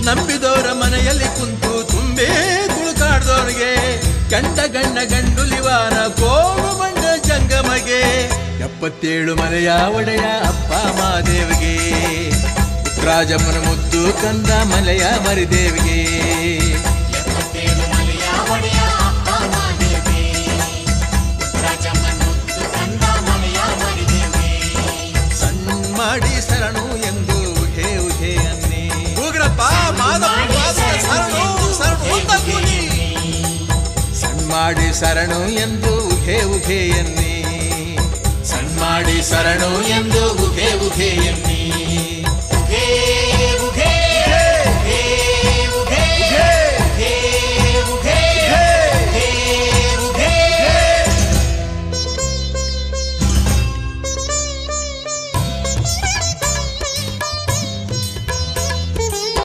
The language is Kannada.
ನಂಬಿದವರ ಮನೆಯಲ್ಲಿ ಕುಂತು ತುಂಬೇ ತುಳುಕಾಡ್ದವ್ರಿಗೆ ಗಂಡ ಗಣ್ಣ ಗಂಡುಲಿವಾನ ಕೋಮು ಬಂಡ ಜಂಗಮಗೆ 77 ಮನೆಯ ಒಡೆಯ ಅಪ್ಪ ಮಾದೇವಿಗೆ ರಾಜಮ್ಮನ ಮುದ್ದು ಕಂದ ಮಲೆಯ ಮರಿದೇವಿಗೆ ಸಣ್ಣ ಮಾಡಿ ಶರಣು ಎಂದು ಉಹೆ ಉಹೆ ಅನ್ನಿ ಉಗ್ರಪ್ಪ ಶರಣು ಸಣ್ಣ ಮಾಡಿ ಶರಣು ಎಂದು ಉಹೆ ಉಹೆ ಎನ್ನಿ ಸಣ್ಣ ಮಾಡಿ ಶರಣು ಎಂದು ಉಹೆ ಉಹೆ ಎನ್ನಿ